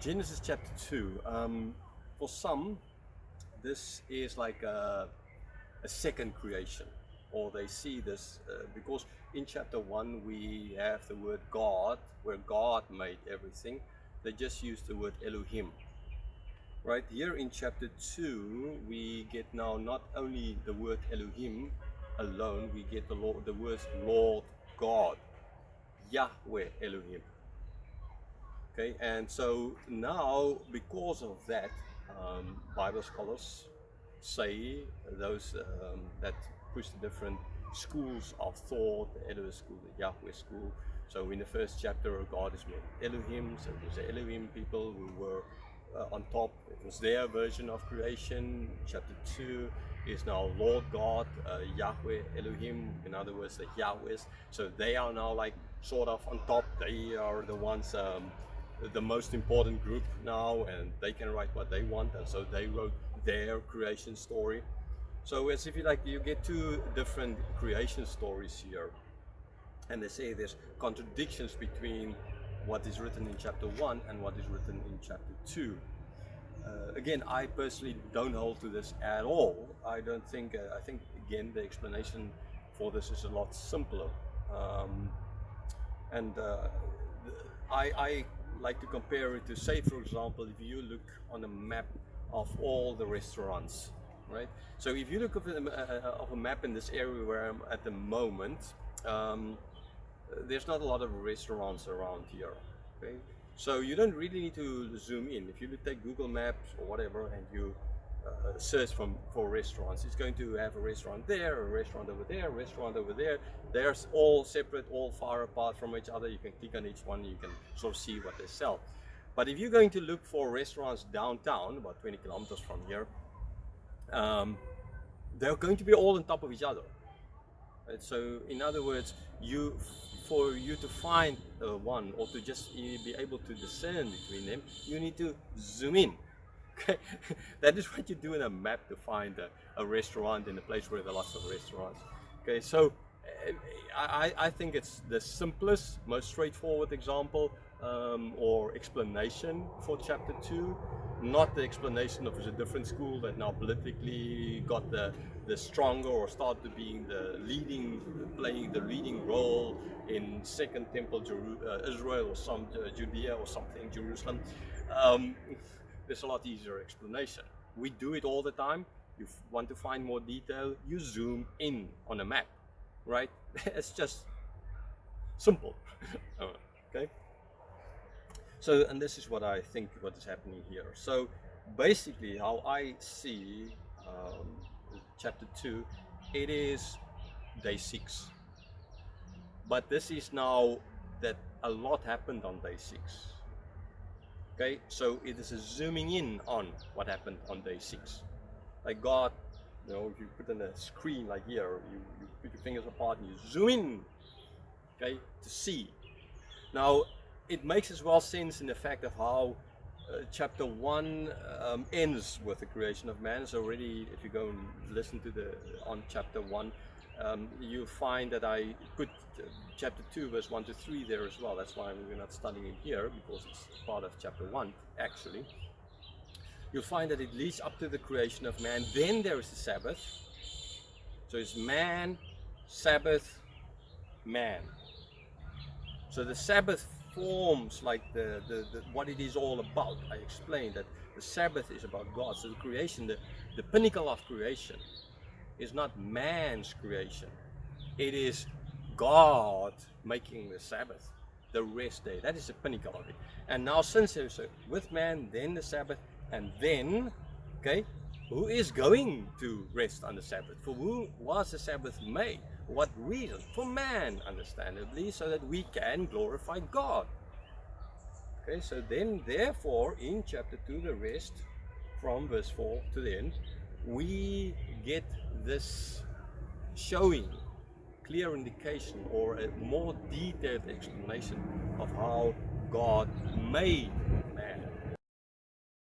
Genesis chapter 2. For some, this is like a second creation, or they see this because in chapter 1 we have the word God, where God made everything. They just use the word Elohim. Right here in chapter 2, we get now not only the word Elohim alone, we get the words Lord God, Yahweh Elohim. Okay, and so now because of that, Bible scholars say those that push the different schools of thought, the Elohim school, the Yahweh school. So in the first chapter, God is made Elohim, so there's the Elohim people who were on top. It was their version of creation. Chapter 2 is now Lord God, Yahweh Elohim, in other words, the Yahwehs. So they are now like sort of on top. They are the ones, the most important group now, and they can write what they want, and so they wrote their creation story. So as if you get two different creation stories here, and they say there's contradictions between what is written in chapter 1 and what is written in chapter 2. Again, I personally don't hold to this at all. I don't think, I think again the explanation for this is a lot simpler. And I like to compare it to, say, for example, if you look on a map of all the restaurants, right? So if you look at of a map in this area where I'm at the moment, there's not a lot of restaurants around here. Okay, so you don't really need to zoom in. If you take Google Maps or whatever and you search for restaurants, it's going to have a restaurant there, a restaurant over there, a restaurant over there. They're all separate, all far apart from each other. You can click on each one, you can sort of see what they sell. But if you're going to look for restaurants downtown, about 20 kilometers from here, they're going to be all on top of each other. Right? So in other words, for you to find one, or to just be able to discern between them, you need to zoom in. Okay, that is what you do in a map to find a restaurant in a place where there are lots of restaurants. Okay, so I think it's the simplest, most straightforward example or explanation for chapter 2, not the explanation of a different school that now politically got the stronger or started being playing the leading role in Second Temple Israel, or some Judea or something, Jerusalem. There's a lot easier explanation. We do it all the time. You want to find more detail, you zoom in on a map, right? It's just simple. Okay. So, and this is what I think what is happening here. So basically how I see chapter 2, it is day 6. But this is now that a lot happened on day 6. Okay, so it is a zooming in on what happened on day 6. Like God, if you put on a screen like here, you put your fingers apart and you zoom in, okay, to see. Now, it makes as well sense in the fact of how chapter 1 ends with the creation of man. So already, if you go and listen to on chapter 1, you find that I put chapter 2 verse 1 to 3 there as well. That's why we're not studying it here, because it's part of chapter 1 actually. You'll find that it leads up to the creation of man. Then there is the Sabbath. So it's man, Sabbath, man. So the Sabbath forms like the what it is all about. I explained that the Sabbath is about God. So the creation, the pinnacle of creation is not man's creation. It is God making the Sabbath, the rest day. That is the pinnacle of it. And now since there's with man, then the Sabbath, and then, okay, who is going to rest on the Sabbath? For who was the Sabbath made? What reason? For man, understandably, so that we can glorify God. Okay, so then therefore in chapter 2, the rest from verse 4 to the end, we get this showing, clear indication or a more detailed explanation of how God made